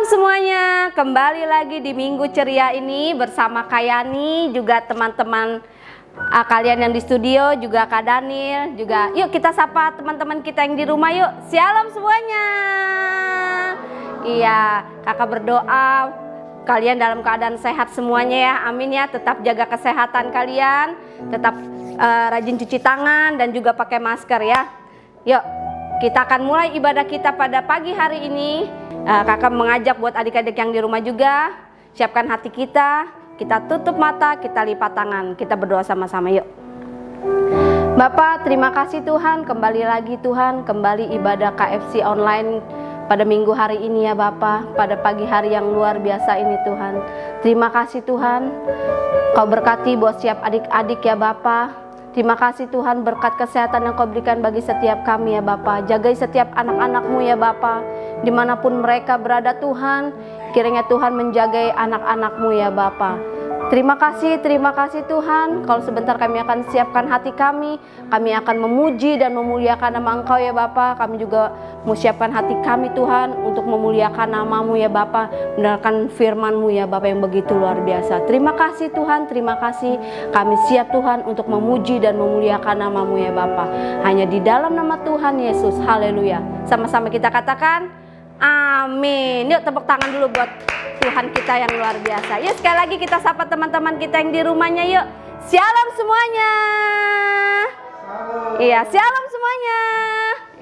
semuanya, kembali lagi di Minggu Ceria ini bersama Kak Yani, juga teman-teman kalian yang di studio, juga Kak Daniel, juga yuk kita sapa teman-teman kita yang di rumah yuk. Shalom semuanya. Iya, kakak berdoa kalian dalam keadaan sehat semuanya ya, amin ya. Tetap jaga kesehatan kalian, tetap rajin cuci tangan dan juga pakai masker ya. Yuk, kita akan mulai ibadah kita pada pagi hari ini. Kakak mengajak buat adik-adik yang di rumah juga, siapkan hati kita tutup mata, kita lipat tangan, kita berdoa sama-sama yuk. Bapak, terima kasih Tuhan, kembali lagi Tuhan, kembali ibadah KFC online pada minggu hari ini ya Bapak, pada pagi hari yang luar biasa ini Tuhan. Terima kasih Tuhan, Kau berkati buat setiap adik-adik ya Bapak. Terima kasih Tuhan, berkat kesehatan yang Kau berikan bagi setiap kami ya Bapak. Jagai setiap anak-anak-Mu ya Bapak, dimanapun mereka berada Tuhan, kiranya Tuhan menjagai anak-anak-Mu ya Bapak. Terima kasih Tuhan. Kalau sebentar kami akan siapkan hati kami akan memuji dan memuliakan nama Engkau ya Bapak. Kami juga mau siapkan hati kami Tuhan untuk memuliakan nama-Mu ya Bapak, mendengarkan firman-Mu ya Bapak yang begitu luar biasa. Terima kasih Tuhan, terima kasih. Kami siap Tuhan untuk memuji dan memuliakan nama-Mu ya Bapak. Hanya di dalam nama Tuhan Yesus, haleluya. Sama-sama kita katakan amin. Yuk tepuk tangan dulu buat Tuhan kita yang luar biasa. Yuk sekali lagi kita sapa teman-teman kita yang di rumahnya yuk. Shalom semuanya. Iya, shalom semuanya.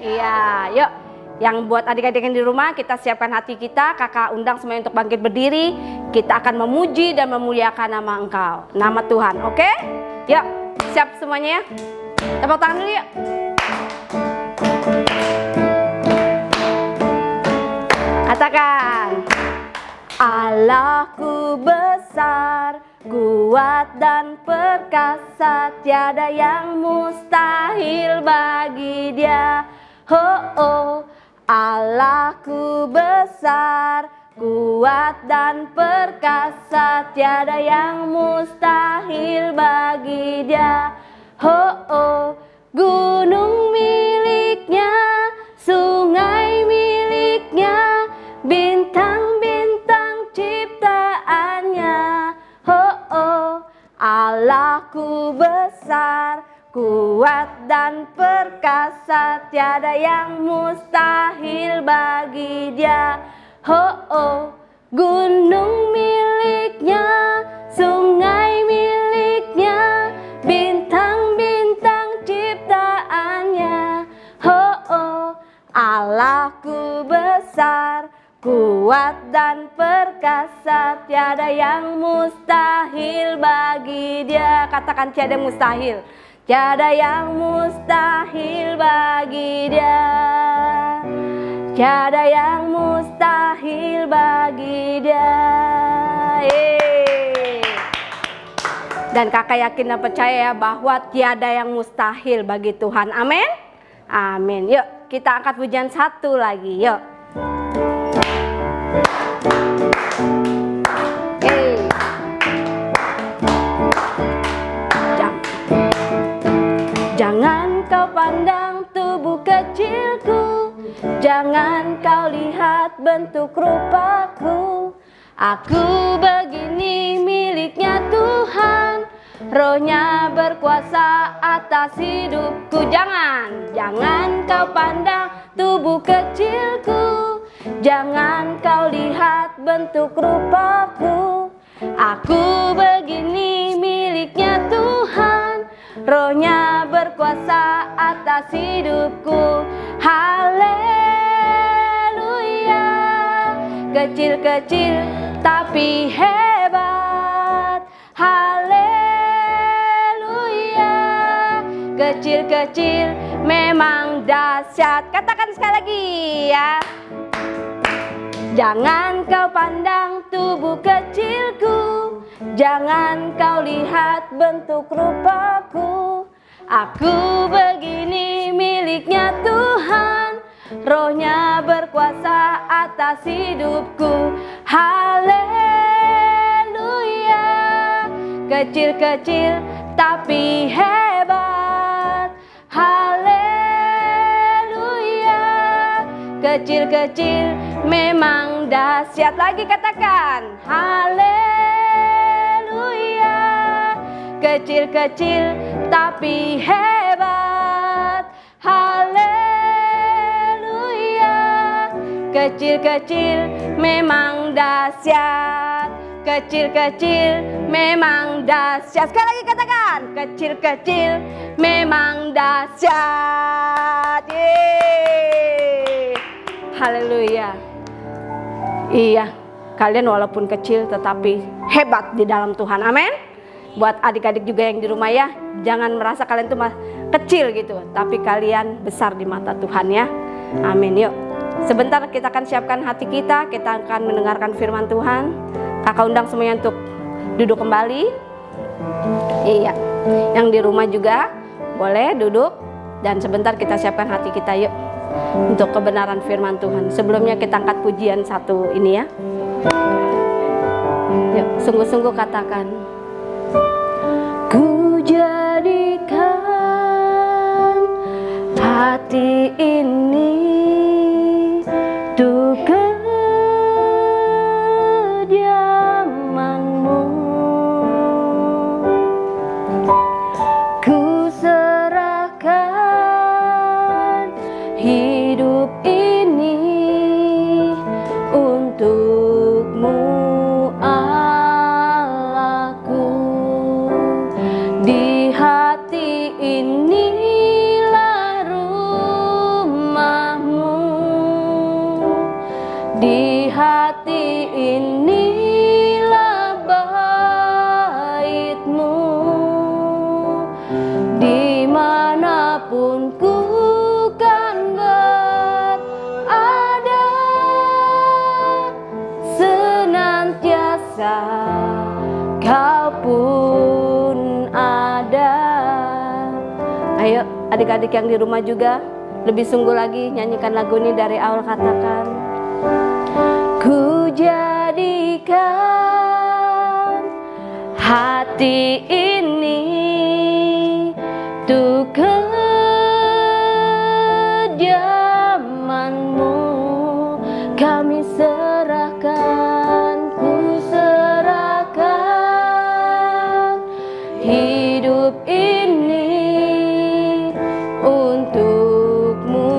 Iya, yuk. Yang buat adik-adik yang di rumah, kita siapkan hati kita. Kakak undang semuanya untuk bangkit berdiri. Kita akan memuji dan memuliakan nama Engkau, nama Tuhan. Oke? Yuk, siap semuanya ya. Tepuk tangan dulu yuk. Katakan, Allahku besar, kuat dan perkasa, tiada yang mustahil bagi Dia. Oh, oh. Allahku besar, kuat dan perkasa, tiada yang mustahil bagi Dia. Oh, oh. Gunung miliknya, sungai miliknya, bintang-bintang ciptaannya. Oh, oh. Allahku besar, kuat dan perkasa, tiada yang mustahil bagi Dia. Oh, oh. Gunung miliknya, sungai miliknya, bintang-bintang ciptaannya. Oh, oh. Allahku besar, kuat dan perkasa, tiada yang mustahil bagi Dia. Katakan tiada yang mustahil. Tiada yang mustahil bagi Dia. Tiada yang mustahil bagi Dia. Dan kakak yakin dan percaya bahwa tiada yang mustahil bagi Tuhan. Amin. Amin. Yuk kita angkat pujian satu lagi. Yuk. Jangan kau pandang tubuh kecilku, jangan kau lihat bentuk rupaku. Aku begini miliknya Tuhan, Roh-Nya berkuasa atas hidupku. Jangan kau pandang tubuh kecilku, jangan kau lihat bentuk rupaku. Aku begini miliknya Tuhan, Roh-Nya berkuasa atas hidupku. Haleluya. Kecil-kecil tapi hebat. Haleluya. Kecil-kecil memang dahsyat. Katakan sekali lagi ya. Jangan kau pandang tubuh kecilku, jangan kau lihat bentuk rupaku. Aku begini miliknya Tuhan, Roh-Nya berkuasa atas hidupku. Haleluya. Kecil-kecil tapi hebat. Haleluya. Kecil-kecil memang dahsyat. Lagi katakan, haleluya. Kecil-kecil tapi hebat, haleluya. Kecil-kecil memang dahsyat, kecil-kecil memang dahsyat. Sekali lagi katakan, kecil-kecil memang dahsyat. Yeay. Haleluya. Iya, kalian walaupun kecil tetapi hebat di dalam Tuhan. Amin. Buat adik-adik juga yang di rumah ya, jangan merasa kalian tuh kecil gitu, tapi kalian besar di mata Tuhan ya. Amin. Yuk, sebentar kita akan siapkan hati kita akan mendengarkan firman Tuhan. Kakak undang semuanya untuk duduk kembali. Iya, yang di rumah juga boleh duduk. Dan sebentar kita siapkan hati kita yuk untuk kebenaran firman Tuhan. Sebelumnya kita angkat pujian satu ini ya. Yuk, sungguh-sungguh katakan, ku jadikan hati ini untuk kediaman-Mu. Ku serahkan hidup ini untuk-Mu, Allahku. Di hati inilah rumah-Mu, di hati inilah bait-Mu. Dimanapun ku kan berada, senantiasa Kau pun ada. Ayo adik-adik yang di rumah juga lebih sungguh lagi nyanyikan lagu ini dari awal. Katakan, ku jadikan hati ini untuk kediaman-Mu. Kami serahkan, ku serahkan hidup ini untuk-Mu,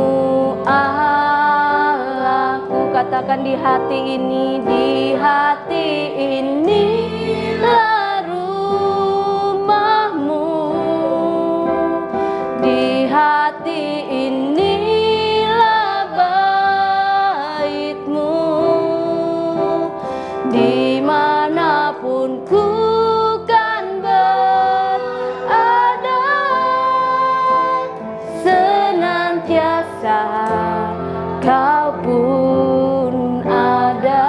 Allahku. Katakan, di hati ini, di hati inilah rumah-Mu, di hati inilah bait-Mu. Dimanapun ku kan berada, senantiasa Kau pun ada.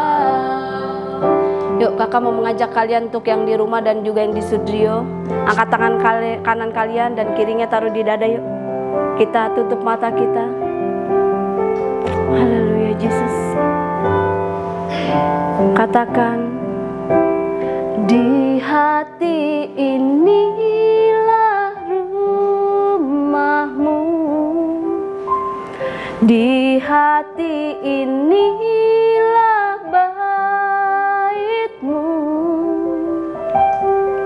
Yuk, kakak mau mengajak kalian untuk yang di rumah dan juga yang di studio, angkat tangan kanan kalian dan kirinya taruh di dada. Yuk, kita tutup mata kita. Haleluya Yesus. Katakan, di hati inilah rumah-Mu, di hati inilah bait-Mu.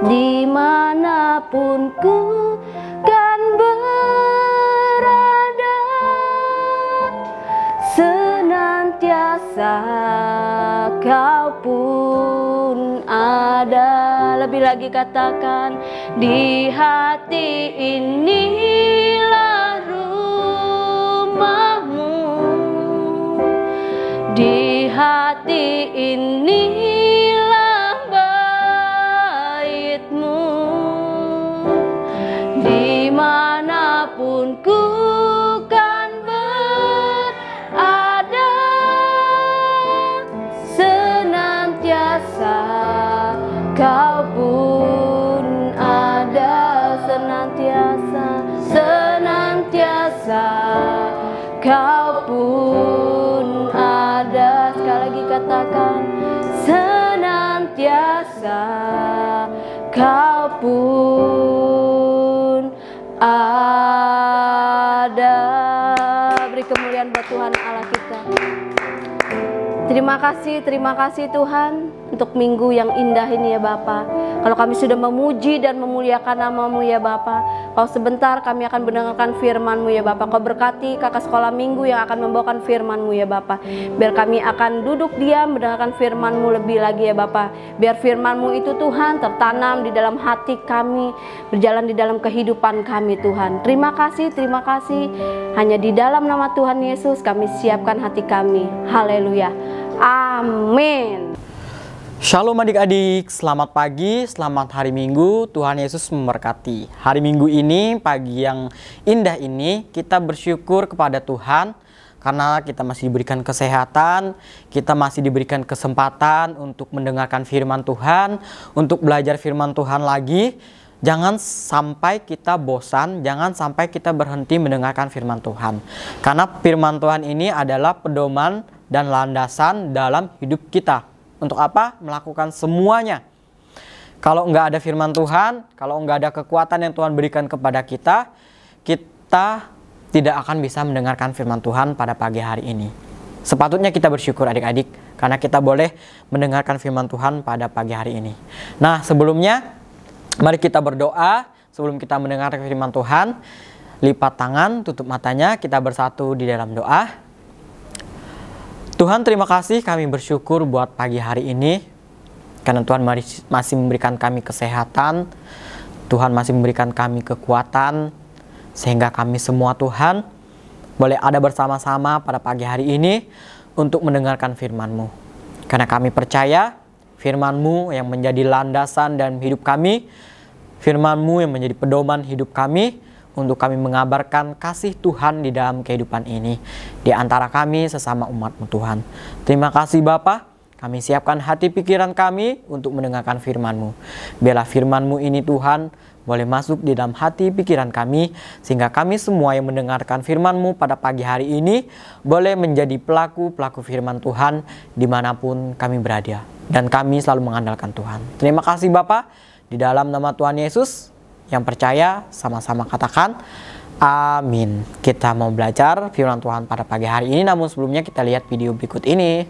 Dimanapun ku kan berada, senantiasa Kau pun ada. Lebih lagi katakan, di hati inilah rumah-Mu, di hati inilah bait-Mu. Dimanapun ku kan berada, senantiasa Kau pun ada. Senantiasa Kau pun ada. Sekali lagi katakan, senantiasa Kau pun ada. Beri kemuliaan buat Tuhan Allah kita. Terima kasih Tuhan untuk minggu yang indah ini ya Bapa. Kalau kami sudah memuji dan memuliakan nama-Mu ya Bapa, kalau sebentar kami akan mendengarkan firman-Mu ya Bapa. Kau berkati kakak sekolah minggu yang akan membawakan firman-Mu ya Bapa. Biar kami akan duduk diam mendengarkan firman-Mu lebih lagi ya Bapa. Biar firman-Mu itu Tuhan tertanam di dalam hati kami, berjalan di dalam kehidupan kami Tuhan. Terima kasih. Hanya di dalam nama Tuhan Yesus kami siapkan hati kami. Haleluya. Amin. Shalom adik-adik, selamat pagi, selamat hari Minggu, Tuhan Yesus memberkati. Hari Minggu ini, pagi yang indah ini, kita bersyukur kepada Tuhan karena kita masih diberikan kesehatan, kita masih diberikan kesempatan untuk mendengarkan firman Tuhan, untuk belajar firman Tuhan lagi. Jangan sampai kita bosan, jangan sampai kita berhenti mendengarkan firman Tuhan. Karena firman Tuhan ini adalah pedoman dan landasan dalam hidup kita. Untuk apa? Melakukan semuanya. Kalau nggak ada firman Tuhan, kalau nggak ada kekuatan yang Tuhan berikan kepada kita, kita tidak akan bisa mendengarkan firman Tuhan pada pagi hari ini. Sepatutnya kita bersyukur adik-adik, karena kita boleh mendengarkan firman Tuhan pada pagi hari ini. Nah, sebelumnya, mari kita berdoa sebelum kita mendengarkan firman Tuhan. Lipat tangan, tutup matanya, kita bersatu di dalam doa. Tuhan, terima kasih, kami bersyukur buat pagi hari ini. Karena Tuhan masih memberikan kami kesehatan, Tuhan masih memberikan kami kekuatan, sehingga kami semua Tuhan boleh ada bersama-sama pada pagi hari ini untuk mendengarkan firman-Mu. Karena kami percaya firman-Mu yang menjadi landasan dalam hidup kami, firman-Mu yang menjadi pedoman hidup kami, untuk kami mengabarkan kasih Tuhan di dalam kehidupan ini di antara kami sesama umat-Mu Tuhan. Terima kasih Bapa, kami siapkan hati pikiran kami untuk mendengarkan firman-Mu. Biarlah firman-Mu ini Tuhan boleh masuk di dalam hati pikiran kami, sehingga kami semua yang mendengarkan firman-Mu pada pagi hari ini boleh menjadi pelaku-pelaku firman Tuhan dimanapun kami berada. Dan kami selalu mengandalkan Tuhan. Terima kasih Bapa, di dalam nama Tuhan Yesus. Yang percaya sama-sama katakan amin. Kita mau belajar firman Tuhan pada pagi hari ini, namun sebelumnya kita lihat video berikut ini.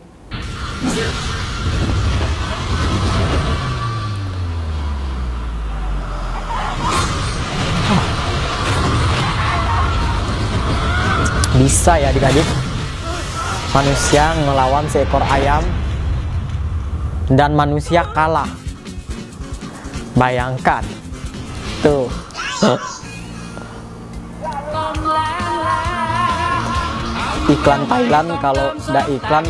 Bisa ya adik-adik, manusia melawan seekor ayam dan manusia kalah. Bayangkan tuh. Iklan Thailand, kalau udah iklan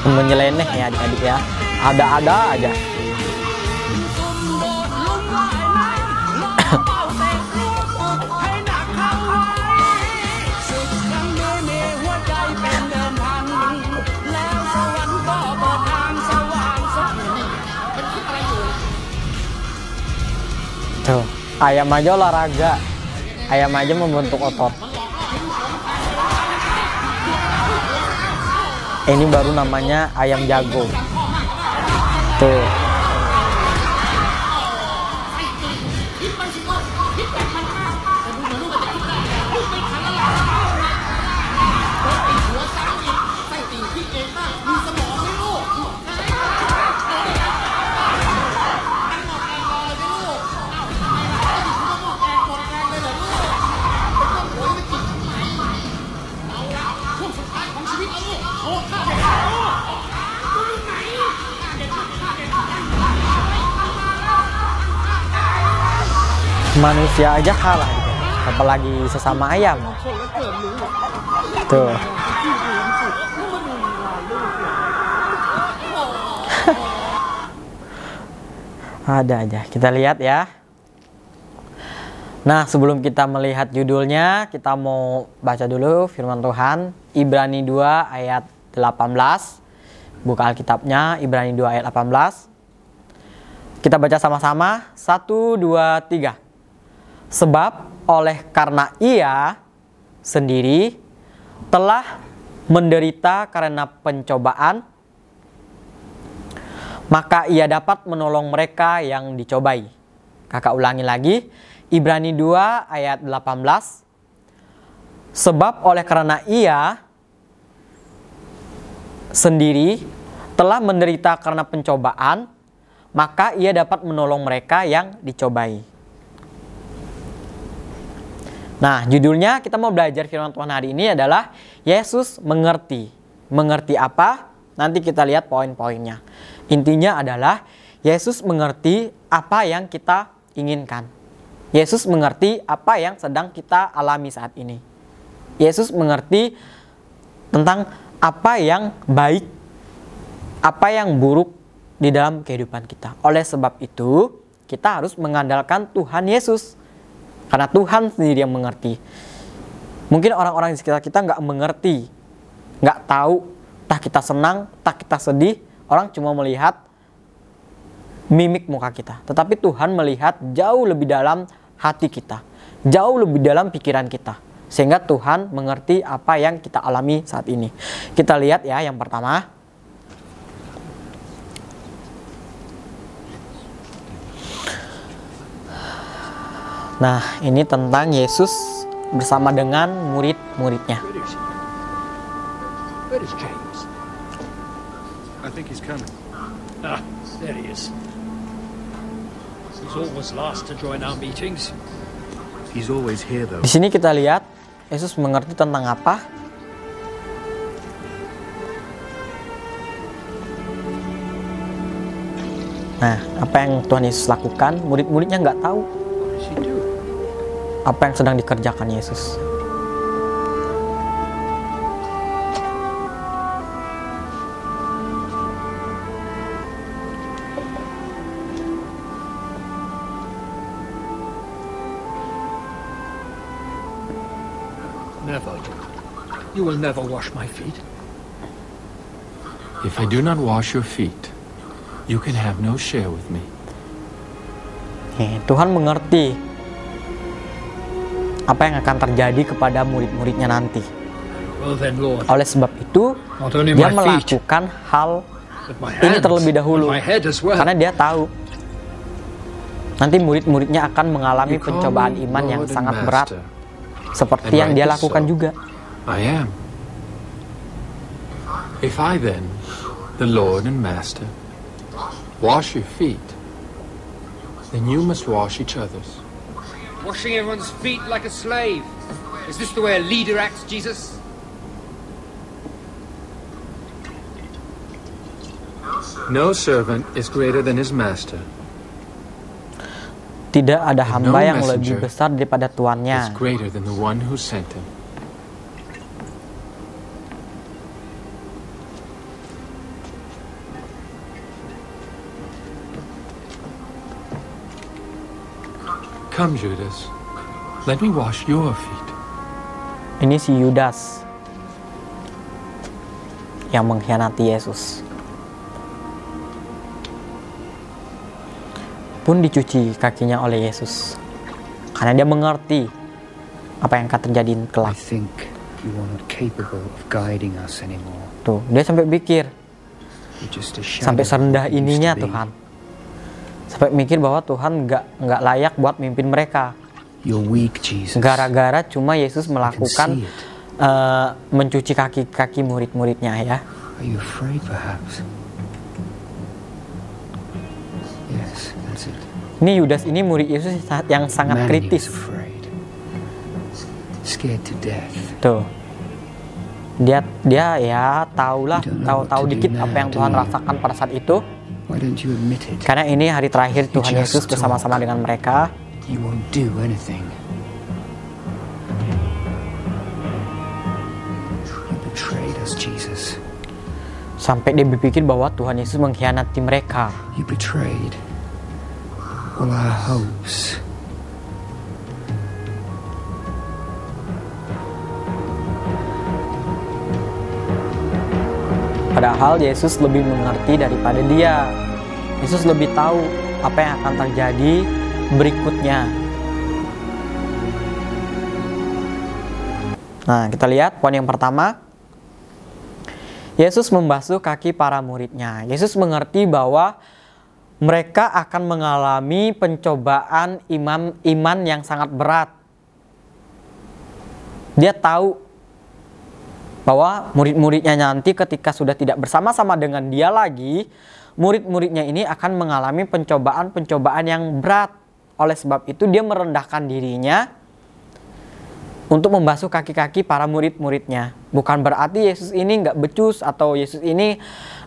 menyeleneh ya adik-adik ya. Ada-ada aja. Tuh, ayam aja olahraga, ayam aja membentuk otot. Ini baru namanya ayam jago. Tuh. Manusia aja kalah gitu, apalagi sesama ayam. Tuh. Ada aja, kita lihat ya. Nah, sebelum kita melihat judulnya, kita mau baca dulu firman Tuhan. Ibrani 2 ayat 18. Buka Alkitabnya, Ibrani 2 ayat 18. Kita baca sama-sama, 1, 2, 3. Sebab oleh karena ia sendiri telah menderita karena pencobaan, maka ia dapat menolong mereka yang dicobai. Kakak ulangi lagi, Ibrani 2 ayat 18. Sebab oleh karena ia sendiri telah menderita karena pencobaan, maka ia dapat menolong mereka yang dicobai. Nah, judulnya kita mau belajar firman Tuhan hari ini adalah Yesus mengerti. Mengerti apa? Nanti kita lihat poin-poinnya. Intinya adalah Yesus mengerti apa yang kita inginkan. Yesus mengerti apa yang sedang kita alami saat ini. Yesus mengerti tentang apa yang baik, apa yang buruk di dalam kehidupan kita. Oleh sebab itu, kita harus mengandalkan Tuhan Yesus. Karena Tuhan sendiri yang mengerti. Mungkin orang-orang di sekitar kita nggak mengerti, nggak tahu, entah kita senang, entah kita sedih. Orang cuma melihat mimik muka kita. Tetapi Tuhan melihat jauh lebih dalam hati kita, jauh lebih dalam pikiran kita, sehingga Tuhan mengerti apa yang kita alami saat ini. Kita lihat ya, yang pertama, nah ini tentang Yesus bersama dengan murid-muridnya. Where is James? I think he's coming. Ah, there he is. He's always last to join our meetings. He's always here though. Di sini kita lihat Yesus mengerti tentang apa? Nah, apa yang Tuhan Yesus lakukan, murid-muridnya nggak tahu What does he do? apa yang sedang dikerjakan Yesus. Never. You will never wash my feet. If I do not wash your feet, you can have no share with me. Tuhan mengerti apa yang akan terjadi kepada murid-muridnya nanti. Well then, Lord, Oleh sebab itu, not only dia my feet, melakukan hal but my ini hands, terlebih dahulu. and my head as well. Karena dia tahu nanti murid-muridnya akan mengalami You call pencobaan me iman yang Lord and sangat berat, Master. seperti And yang dia rightly lakukan so. juga. I am. If I then, the Lord and Master, wash your feet, then you must wash each other's. Washing everyone's feet like a slave. Is this the way a leader acts, Jesus? No servant is greater than his master. Tidak ada hamba No yang lebih messenger besar daripada Is tuannya. greater than the one who sent him. Come, Judas. Let me wash your feet. Ini si Yudas yang mengkhianati Yesus. Pun dicuci kakinya oleh Yesus. Karena dia mengerti apa yang akan terjadi I kelak. think you are not capable of guiding us anymore. Tuh, dia sampai pikir, You're just a shadow sampai of serendah what you used ininya to be. Tuhan. Sampai mikir bahwa Tuhan nggak layak buat mimpin mereka. You're weak, Jesus. Gara-gara cuma Yesus melakukan see it. mencuci kaki-kaki murid-muridnya ya. Are you afraid, perhaps? Yes, that's it. Ini Yudas ini murid Yesus yang sangat Man, kritis. he was afraid. Scared to death. Tuh. Dia ya tahulah, You don't know tahu what to do dikit now, apa yang do Tuhan you? rasakan pada saat itu. Why don't you admit it? Karena ini hari terakhir You Tuhan just Yesus bersama-sama talk. dengan mereka. You won't do anything. You betrayed us, Jesus. Sampai dia berpikir bahwa Tuhan Yesus mengkhianati mereka. You betrayed all our hopes. Padahal Yesus lebih mengerti daripada dia. Yesus lebih tahu apa yang akan terjadi berikutnya. Nah, kita lihat poin yang pertama. Yesus membasuh kaki para muridnya. Yesus mengerti bahwa mereka akan mengalami pencobaan iman yang sangat berat. Dia tahu bahwa murid-muridnya nanti ketika sudah tidak bersama-sama dengan dia lagi, murid-muridnya ini akan mengalami pencobaan-pencobaan yang berat. Oleh sebab itu dia merendahkan dirinya untuk membasuh kaki-kaki para murid-muridnya. Bukan berarti Yesus ini nggak becus atau Yesus ini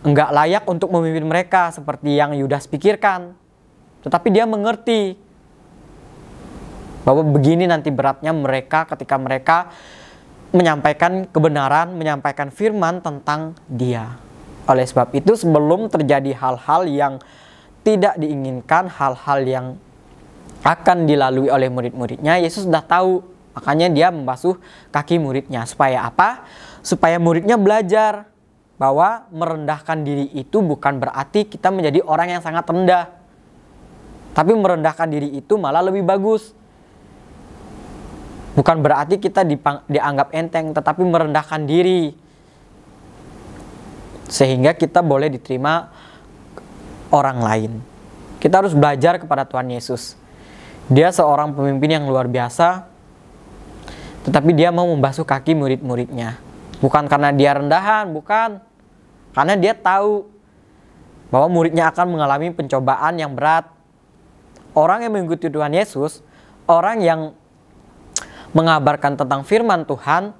nggak layak untuk memimpin mereka seperti yang Yudas pikirkan. Tetapi dia mengerti bahwa begini nanti beratnya mereka ketika mereka menyampaikan kebenaran, menyampaikan firman tentang dia. Oleh sebab itu sebelum terjadi hal-hal yang tidak diinginkan, hal-hal yang akan dilalui oleh murid-muridnya, Yesus sudah tahu. Makanya dia membasuh kaki muridnya. Supaya apa? Supaya muridnya belajar bahwa merendahkan diri itu bukan berarti kita menjadi orang yang sangat rendah. Tapi merendahkan diri itu malah lebih bagus. Bukan berarti kita dianggap enteng, tetapi merendahkan diri. Sehingga kita boleh diterima orang lain. Kita harus belajar kepada Tuhan Yesus. Dia seorang pemimpin yang luar biasa, tetapi dia mau membasuh kaki murid-muridnya. Bukan karena dia rendahan, bukan. Karena dia tahu bahwa muridnya akan mengalami pencobaan yang berat. Orang yang mengikuti Tuhan Yesus, orang yang mengabarkan tentang firman Tuhan,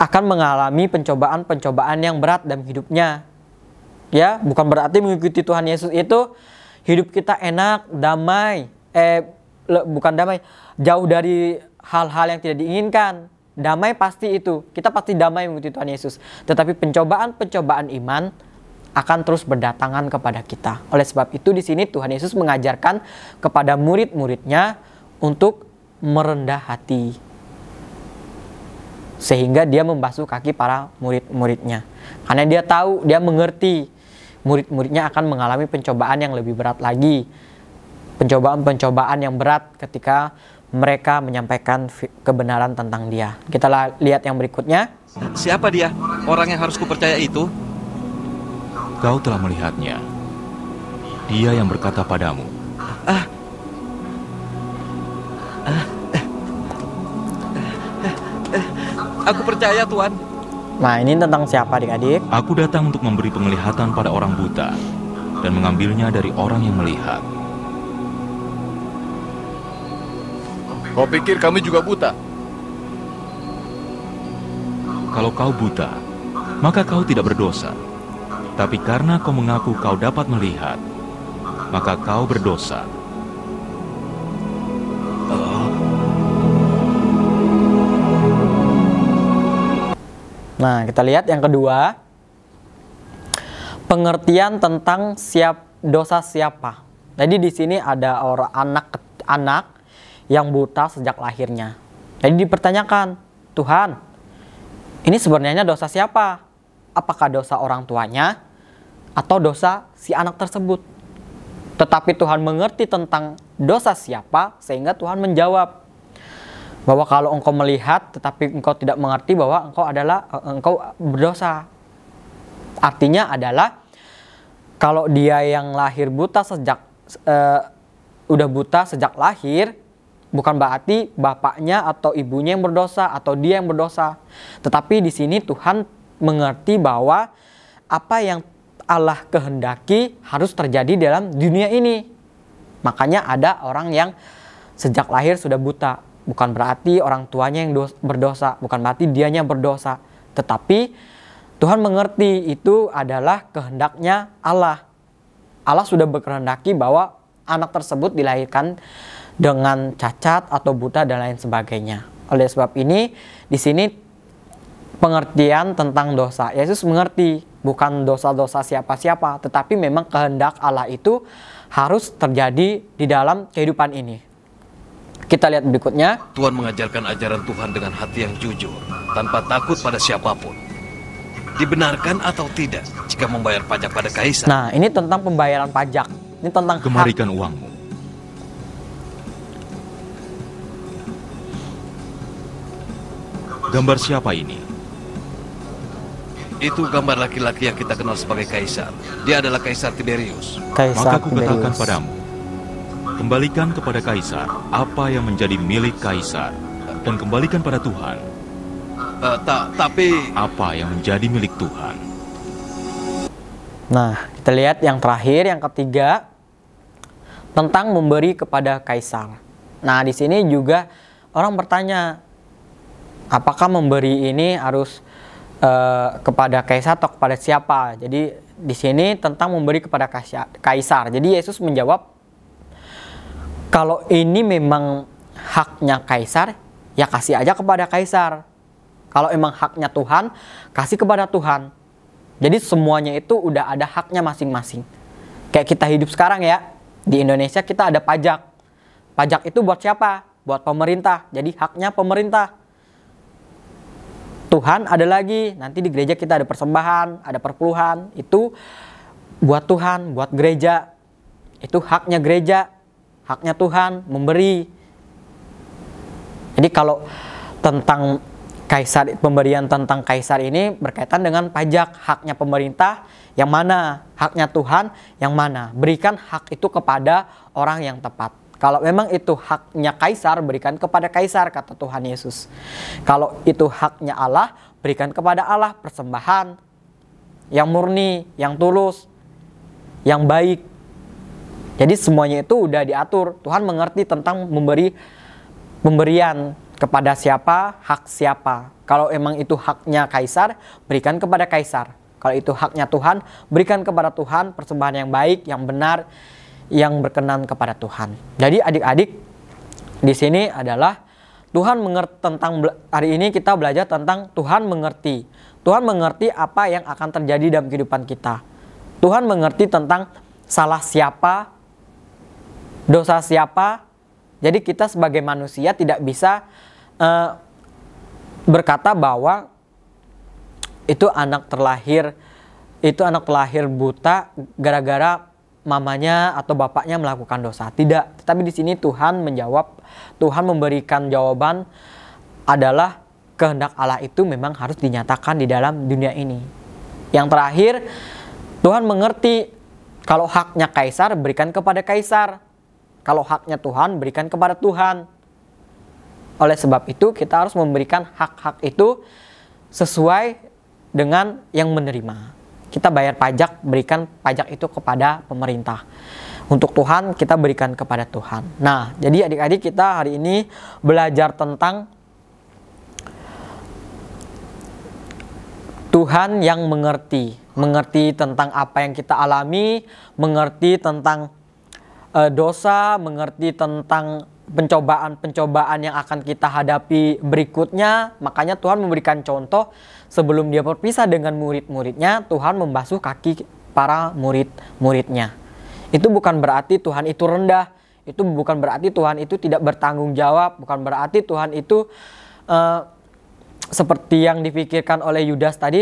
akan mengalami pencobaan-pencobaan yang berat dalam hidupnya. Ya, bukan berarti mengikuti Tuhan Yesus itu hidup kita enak, damai. Bukan damai, jauh dari hal-hal yang tidak diinginkan. Damai pasti itu, kita pasti damai mengikuti Tuhan Yesus. Tetapi pencobaan-pencobaan iman akan terus berdatangan kepada kita. Oleh sebab itu di sini Tuhan Yesus mengajarkan kepada murid-muridnya untuk merendah hati. Sehingga dia membasuh kaki para murid-muridnya. Karena dia tahu, dia mengerti murid-muridnya akan mengalami pencobaan yang lebih berat lagi. Pencobaan-pencobaan yang berat ketika mereka menyampaikan kebenaran tentang dia. Kita lihat yang berikutnya. Siapa dia? Orang yang harus kupercaya itu? Kau telah melihatnya. Dia yang berkata padamu. Aku percaya, Tuhan. Nah, ini tentang siapa adik-adik? Aku datang untuk memberi penglihatan pada orang buta dan mengambilnya dari orang yang melihat. Kau pikir kami juga buta? Kalau kau buta, maka kau tidak berdosa. Tapi karena kau mengaku kau dapat melihat, maka kau berdosa. Nah, kita lihat yang kedua. Pengertian tentang dosa siapa. Jadi di sini ada orang anak yang buta sejak lahirnya. Jadi dipertanyakan, Tuhan, ini sebenarnya dosa siapa? Apakah dosa orang tuanya atau dosa si anak tersebut? Tetapi Tuhan mengerti tentang dosa siapa, sehingga Tuhan menjawab bahwa kalau engkau melihat tetapi engkau tidak mengerti bahwa engkau berdosa. Artinya adalah kalau dia yang lahir buta udah buta sejak lahir, bukan berarti bapaknya atau ibunya yang berdosa atau dia yang berdosa. Tetapi di sini Tuhan mengerti bahwa apa yang Allah kehendaki harus terjadi dalam dunia ini. Makanya ada orang yang sejak lahir sudah buta. Bukan berarti orang tuanya yang berdosa, bukan berarti dianya berdosa. Tetapi Tuhan mengerti itu adalah kehendaknya Allah. Allah sudah berkehendaki bahwa anak tersebut dilahirkan dengan cacat atau buta dan lain sebagainya. Oleh sebab ini, di sini pengertian tentang dosa. Yesus mengerti bukan dosa-dosa siapa-siapa, tetapi memang kehendak Allah itu harus terjadi di dalam kehidupan ini. Kita lihat berikutnya. Tuhan mengajarkan ajaran Tuhan dengan hati yang jujur, tanpa takut pada siapapun. Dibenarkan atau tidak jika membayar pajak pada kaisar. Nah, ini tentang pembayaran pajak. Ini tentang kembalikan uangmu. Gambar siapa ini? Itu gambar laki-laki yang kita kenal sebagai kaisar. Dia adalah Kaisar Tiberius. Maka aku katakan padamu, kembalikan kepada kaisar apa yang menjadi milik kaisar, dan kembalikan pada Tuhan Tapi apa yang menjadi milik Tuhan? Nah, kita lihat yang terakhir, yang ketiga, tentang memberi kepada kaisar. Nah, di sini juga orang bertanya, apakah memberi ini harus kepada kaisar atau kepada siapa? Jadi di sini tentang memberi kepada kaisar. Jadi Yesus menjawab, kalau ini memang haknya kaisar, ya kasih aja kepada kaisar. Kalau emang haknya Tuhan, kasih kepada Tuhan. Jadi semuanya itu udah ada haknya masing-masing. Kayak kita hidup sekarang ya, di Indonesia kita ada pajak. Pajak itu buat siapa? Buat pemerintah. Jadi haknya pemerintah. Tuhan ada lagi, nanti di gereja kita ada persembahan, ada perpuluhan, itu buat Tuhan, buat gereja. Itu haknya gereja, haknya Tuhan memberi. Jadi kalau tentang kaisar, pemberian tentang kaisar ini berkaitan dengan pajak, haknya pemerintah yang mana, haknya Tuhan yang mana. Berikan hak itu kepada orang yang tepat. Kalau memang itu haknya kaisar, berikan kepada kaisar, kata Tuhan Yesus. Kalau itu haknya Allah, berikan kepada Allah persembahan yang murni, yang tulus, yang baik. Jadi semuanya itu udah diatur. Tuhan mengerti tentang pemberian kepada siapa, hak siapa. Kalau emang itu haknya kaisar, berikan kepada kaisar. Kalau itu haknya Tuhan, berikan kepada Tuhan persembahan yang baik, yang benar, yang berkenan kepada Tuhan. Jadi adik-adik, di sini adalah Tuhan mengerti tentang, hari ini kita belajar tentang Tuhan mengerti. Tuhan mengerti apa yang akan terjadi dalam kehidupan kita. Tuhan mengerti tentang salah siapa, dosa siapa. Jadi kita sebagai manusia tidak bisa berkata bahwa itu anak terlahir buta gara-gara mamanya atau bapaknya melakukan dosa. Tidak, tetapi di sini Tuhan menjawab, Tuhan memberikan jawaban adalah kehendak Allah itu memang harus dinyatakan di dalam dunia ini. Yang terakhir, Tuhan mengerti kalau haknya kaisar berikan kepada kaisar. Kalau haknya Tuhan berikan kepada Tuhan. Oleh sebab itu kita harus memberikan hak-hak itu sesuai dengan yang menerima. Kita bayar pajak, berikan pajak itu kepada pemerintah. Untuk Tuhan, kita berikan kepada Tuhan. Nah, jadi adik-adik kita hari ini belajar tentang Tuhan yang mengerti. Mengerti tentang apa yang kita alami, mengerti tentang dosa, mengerti tentang pencobaan-pencobaan yang akan kita hadapi berikutnya. Makanya Tuhan memberikan contoh. Sebelum dia berpisah dengan murid-muridnya, Tuhan membasuh kaki para murid-muridnya. Itu bukan berarti Tuhan itu rendah. Itu bukan berarti Tuhan itu tidak bertanggung jawab. Bukan berarti Tuhan itu seperti yang dipikirkan oleh Yudas tadi.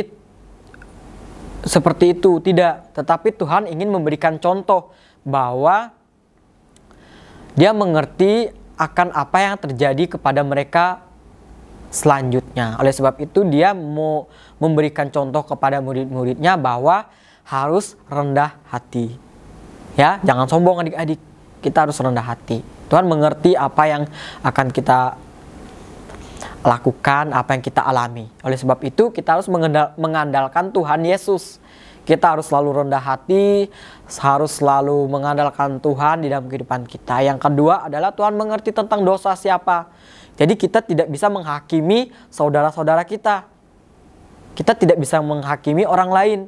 Seperti itu, tidak. Tetapi Tuhan ingin memberikan contoh bahwa dia mengerti akan apa yang terjadi kepada mereka selanjutnya. Oleh sebab itu dia mau memberikan contoh kepada murid-muridnya bahwa harus rendah hati. Ya, jangan sombong adik-adik. Kita harus rendah hati. Tuhan mengerti apa yang akan kita lakukan, apa yang kita alami. Oleh sebab itu kita harus mengandalkan Tuhan Yesus. Kita harus selalu rendah hati, harus selalu mengandalkan Tuhan di dalam kehidupan kita. Yang kedua adalah Tuhan mengerti tentang dosa siapa. Jadi kita tidak bisa menghakimi saudara-saudara kita. Kita tidak bisa menghakimi orang lain.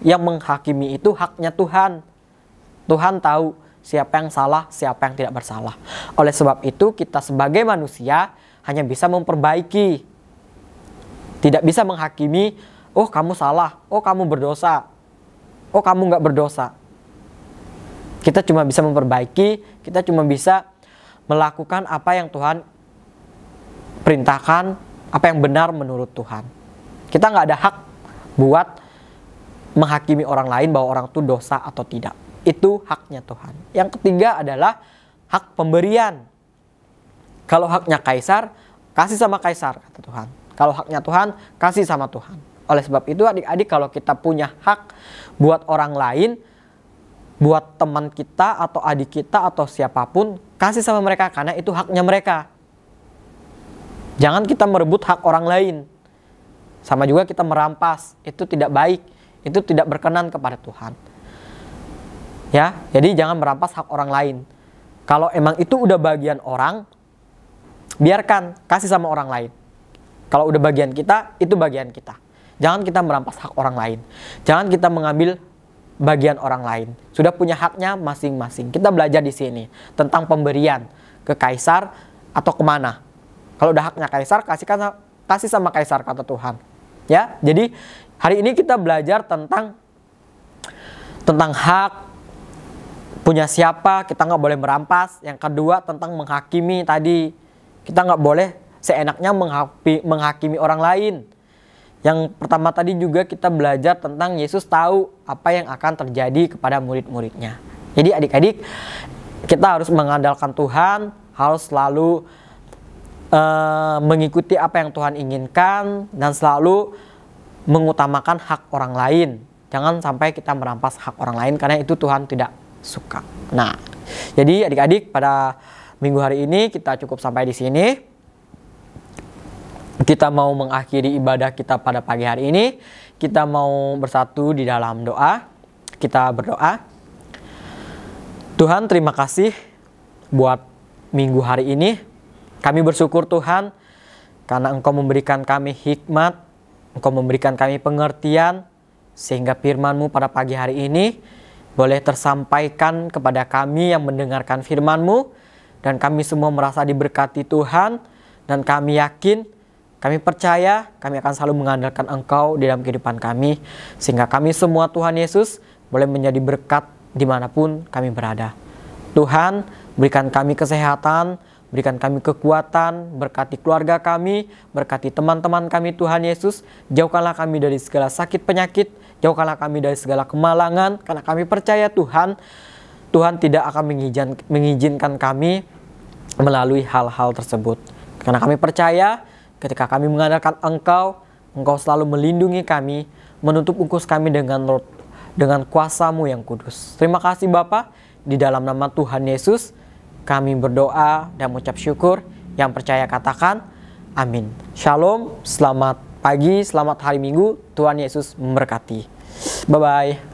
Yang menghakimi itu haknya Tuhan. Tuhan tahu siapa yang salah, siapa yang tidak bersalah. Oleh sebab itu kita sebagai manusia hanya bisa memperbaiki. Tidak bisa menghakimi, oh kamu salah, oh kamu berdosa, oh kamu nggak berdosa. Kita cuma bisa memperbaiki, kita cuma bisa melakukan apa yang Tuhan perintahkan, apa yang benar menurut Tuhan. Kita nggak ada hak buat menghakimi orang lain bahwa orang itu dosa atau tidak. Itu haknya Tuhan. Yang ketiga adalah hak pemberian. Kalau haknya kaisar, kasih sama kaisar, kata Tuhan. Kalau haknya Tuhan, kasih sama Tuhan. Oleh sebab itu adik-adik, kalau kita punya hak buat orang lain, buat teman kita atau adik kita atau siapapun, kasih sama mereka karena itu haknya mereka. Jangan kita merebut hak orang lain. Sama juga kita merampas, itu tidak baik, itu tidak berkenan kepada Tuhan. Ya, jadi jangan merampas hak orang lain. Kalau emang itu udah bagian orang, biarkan, kasih sama orang lain. Kalau udah bagian kita, itu bagian kita. Jangan kita merampas hak orang lain. Jangan kita mengambil bagian orang lain. Sudah punya haknya masing-masing. Kita belajar di sini tentang pemberian ke kaisar atau kemana. Kalau udah haknya kaisar, kasih sama kaisar, kata Tuhan. Ya, jadi hari ini kita belajar tentang hak, punya siapa, kita nggak boleh merampas. Yang kedua tentang menghakimi tadi, kita nggak boleh seenaknya menghakimi orang lain. Yang pertama tadi juga kita belajar tentang Yesus tahu apa yang akan terjadi kepada murid-muridnya. Jadi adik-adik, kita harus mengandalkan Tuhan, harus selalu mengikuti apa yang Tuhan inginkan, dan selalu mengutamakan hak orang lain. Jangan sampai kita merampas hak orang lain, karena itu Tuhan tidak suka. Nah, jadi adik-adik, pada minggu hari ini kita cukup sampai di sini. Kita mau mengakhiri ibadah kita pada pagi hari ini. Kita mau bersatu di dalam doa. Kita berdoa. Tuhan, terima kasih buat minggu hari ini. Kami bersyukur Tuhan, karena Engkau memberikan kami hikmat, Engkau memberikan kami pengertian, sehingga firman-Mu pada pagi hari ini boleh tersampaikan kepada kami yang mendengarkan firman-Mu, dan kami semua merasa diberkati Tuhan, dan kami yakin, kami percaya, kami akan selalu mengandalkan Engkau di dalam kehidupan kami, sehingga kami semua Tuhan Yesus boleh menjadi berkat dimanapun kami berada. Tuhan, berikan kami kesehatan, berikan kami kekuatan, berkati keluarga kami, berkati teman-teman kami Tuhan Yesus. Jauhkanlah kami dari segala sakit penyakit, jauhkanlah kami dari segala kemalangan, karena kami percaya Tuhan, Tuhan tidak akan mengizinkan kami melalui hal-hal tersebut. Karena kami percaya ketika kami mengandalkan Engkau, Engkau selalu melindungi kami, menutup ungkus kami dengan kuasa-Mu yang kudus. Terima kasih Bapa, di dalam nama Tuhan Yesus kami berdoa dan mengucap syukur. Yang percaya katakan amin. Shalom, selamat pagi, selamat hari Minggu. Tuhan Yesus memberkati. Bye-bye.